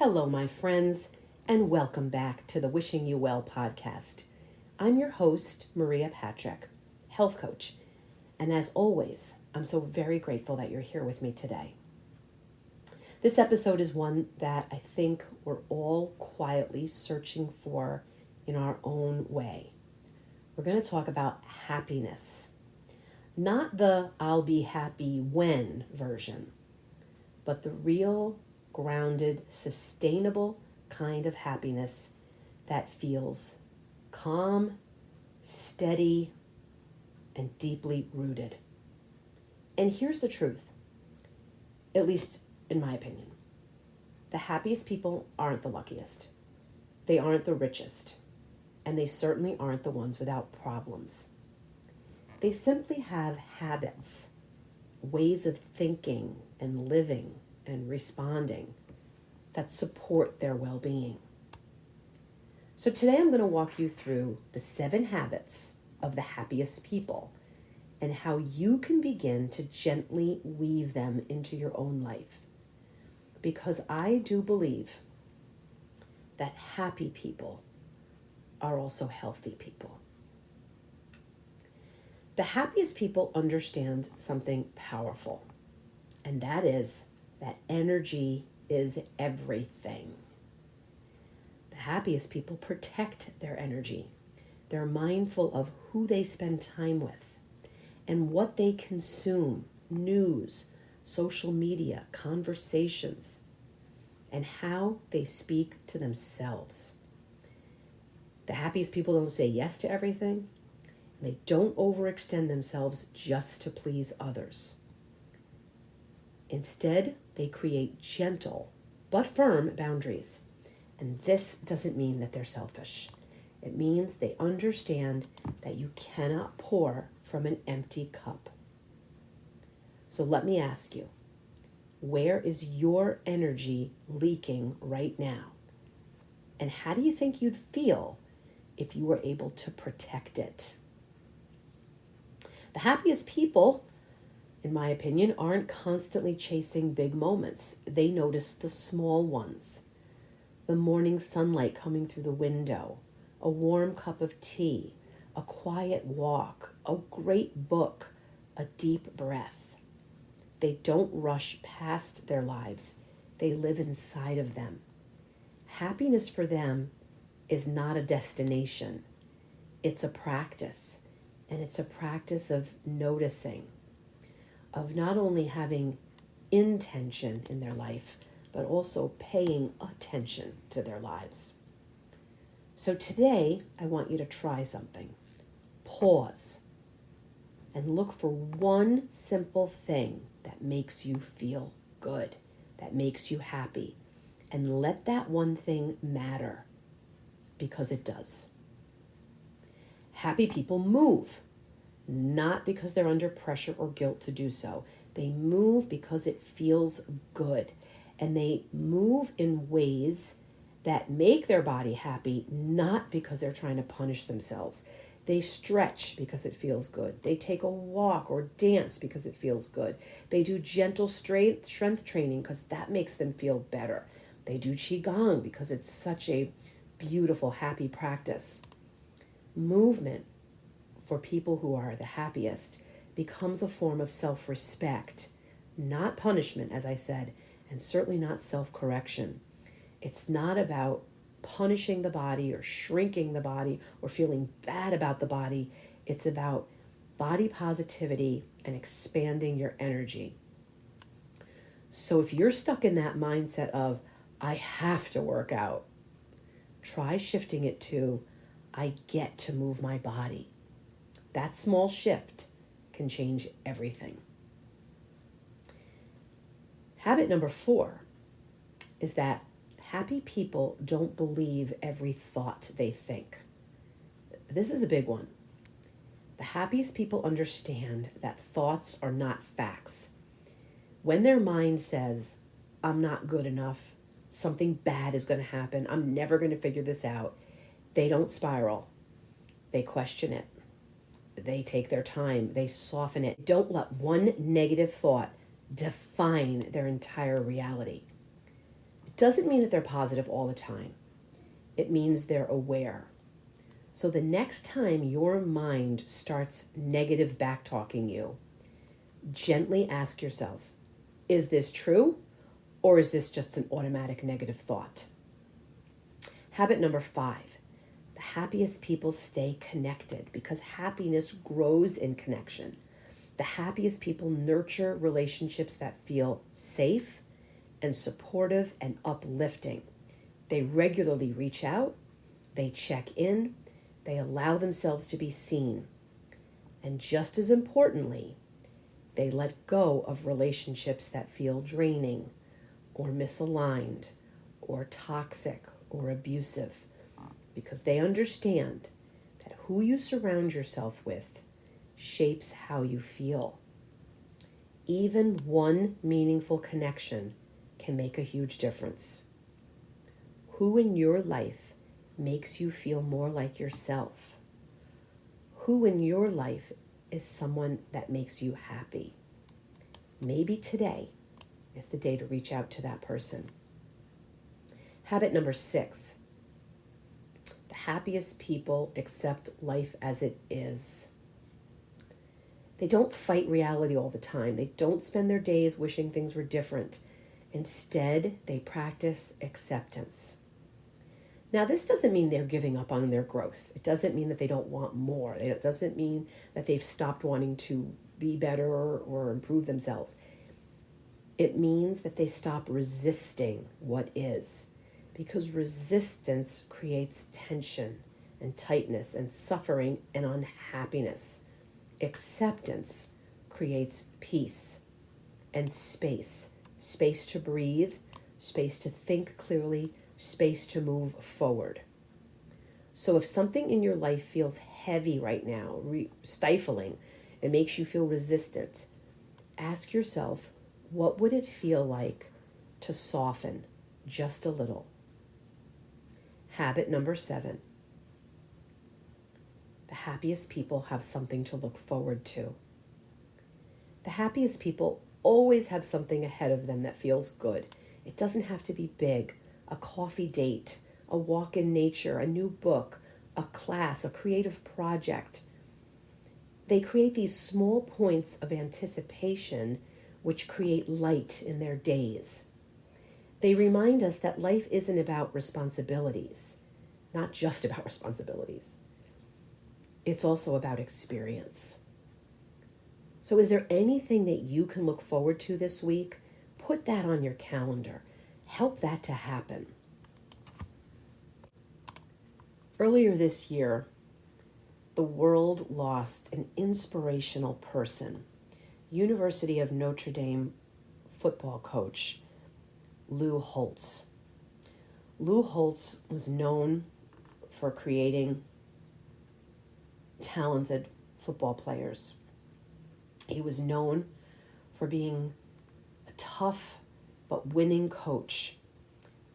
Hello, my friends, and welcome back to the Wishing You Well podcast. I'm your host, Maria Patrick, health coach, and as always, I'm so very grateful that you're here with me today. This episode is one that I think we're all quietly searching for in our own way. We're going to talk about happiness, not the I'll be happy when version, but the real, grounded, sustainable kind of happiness that feels calm, steady, and deeply rooted. And here's the truth, at least in my opinion. The happiest people aren't the luckiest. They aren't the richest. And they certainly aren't the ones without problems. They simply have habits, ways of thinking and living and responding that support their well-being. So today I'm going to walk you through the 7 habits of the happiest people and how you can begin to gently weave them into your own life. Because I do believe that happy people are also healthy people. The happiest people understand something powerful, and that is that energy is everything. The happiest people protect their energy. They're mindful of who they spend time with and what they consume, news, social media, conversations, and how they speak to themselves. The happiest people don't say yes to everything. They don't overextend themselves just to please others. Instead, they create gentle but firm boundaries. And this doesn't mean that they're selfish. It means they understand that you cannot pour from an empty cup. So let me ask you, where is your energy leaking right now? And how do you think you'd feel if you were able to protect it? The happiest people, in my opinion, aren't constantly chasing big moments. They notice the small ones. The morning sunlight coming through the window, a warm cup of tea, a quiet walk, a great book, a deep breath. They don't rush past their lives. They live inside of them. Happiness for them is not a destination. It's a practice. And it's a practice of noticing, of not only having intention in their life, but also paying attention to their lives. So today, I want you to try something. Pause and look for one simple thing that makes you feel good, that makes you happy, and let that one thing matter, because it does. Happy people move, not because they're under pressure or guilt to do so. They move because it feels good. And they move in ways that make their body happy, not because they're trying to punish themselves. They stretch because it feels good. They take a walk or dance because it feels good. They do gentle strength training because that makes them feel better. They do Qigong because it's such a beautiful, happy practice. Movement for people who are the happiest becomes a form of self-respect, not punishment, as I said, and certainly not self-correction. It's not about punishing the body or shrinking the body or feeling bad about the body. It's about body positivity and expanding your energy. So if you're stuck in that mindset of, I have to work out, try shifting it to, I get to move my body. That small shift can change everything. Habit number 4 is that happy people don't believe every thought they think. This is a big one. The happiest people understand that thoughts are not facts. When their mind says, I'm not good enough, something bad is going to happen, I'm never going to figure this out, they don't spiral. They question it. They take their time. They soften it. Don't let one negative thought define their entire reality. Doesn't mean that they're positive all the time. It means they're aware. So the next time your mind starts negative back-talking you, gently ask yourself, is this true, or is this just an automatic negative thought? Habit number 5, the happiest people stay connected because happiness grows in connection. The happiest people nurture relationships that feel safe and supportive and uplifting. They regularly reach out, they check in, they allow themselves to be seen. And just as importantly, they let go of relationships that feel draining or misaligned or toxic or abusive, because they understand that who you surround yourself with shapes how you feel. Even one meaningful connection can make a huge difference. Who in your life makes you feel more like yourself? Who in your life is someone that makes you happy? Maybe today is the day to reach out to that person. Habit number 6, the happiest people accept life as it is. They don't fight reality all the time. They don't spend their days wishing things were different. Instead, they practice acceptance. Now, this doesn't mean they're giving up on their growth. It doesn't mean that they don't want more. It doesn't mean that they've stopped wanting to be better or improve themselves. It means that they stop resisting what is, because resistance creates tension and tightness and suffering and unhappiness. Acceptance creates peace and space to breathe, space to think clearly, space to move forward. So if something in your life feels heavy right now, stifling, it makes you feel resistant, ask yourself, what would it feel like to soften just a little? Habit number 7. The happiest people have something to look forward to. The happiest people always have something ahead of them that feels good. It doesn't have to be big. A coffee date, a walk in nature, a new book, a class, a creative project. They create these small points of anticipation which create light in their days. They remind us that life isn't about responsibilities, not just about responsibilities. It's also about experience. So is there anything that you can look forward to this week? Put that on your calendar. Help that to happen. Earlier this year, the world lost an inspirational person, University of Notre Dame football coach, Lou Holtz. Lou Holtz was known for creating talented football players. He was known for being a tough but winning coach.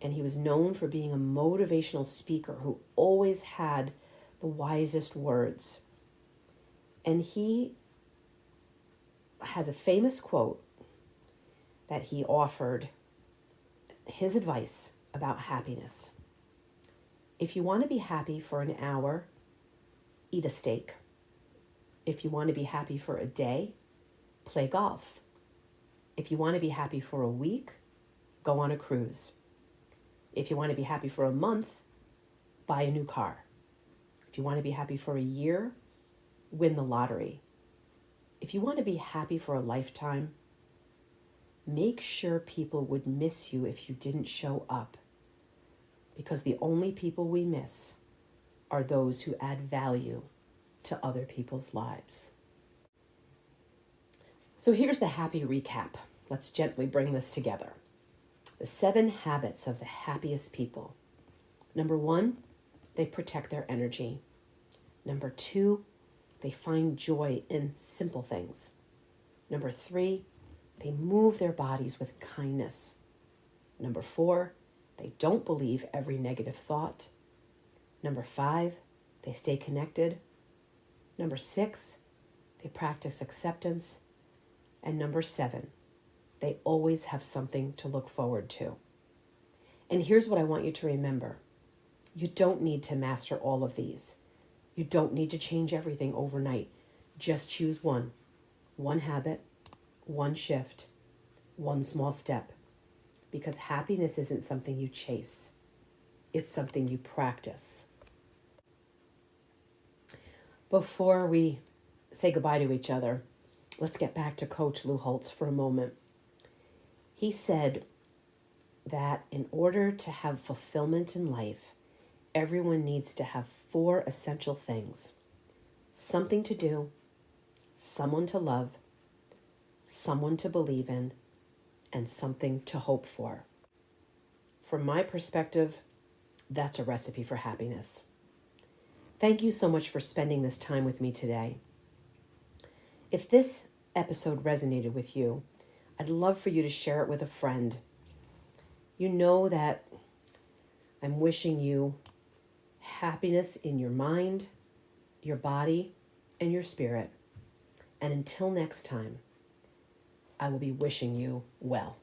And he was known for being a motivational speaker who always had the wisest words. And he has a famous quote that he offered, his advice about happiness. If you want to be happy for an hour, eat a steak. If you want to be happy for a day, play golf. If you want to be happy for a week, go on a cruise. If you want to be happy for a month, buy a new car. If you want to be happy for a year, win the lottery. If you want to be happy for a lifetime, make sure people would miss you if you didn't show up. Because the only people we miss are those who add value to other people's lives. So here's the happy recap. Let's gently bring this together. The 7 habits of the happiest people. Number 1, they protect their energy. Number 2, they find joy in simple things. Number 3, they move their bodies with kindness. Number 4, they don't believe every negative thought. Number 5, they stay connected. Number 6, they practice acceptance. And number 7, they always have something to look forward to. And here's what I want you to remember. You don't need to master all of these. You don't need to change everything overnight. Just choose one habit, one shift, one small step. Because happiness isn't something you chase. It's something you practice. Before we say goodbye to each other, let's get back to Coach Lou Holtz for a moment. He said that in order to have fulfillment in life, everyone needs to have 4 essential things: something to do, someone to love, someone to believe in, and something to hope for. From my perspective, that's a recipe for happiness. Thank you so much for spending this time with me today. If this episode resonated with you, I'd love for you to share it with a friend. You know that I'm wishing you happiness in your mind, your body, and your spirit. And until next time, I will be wishing you well.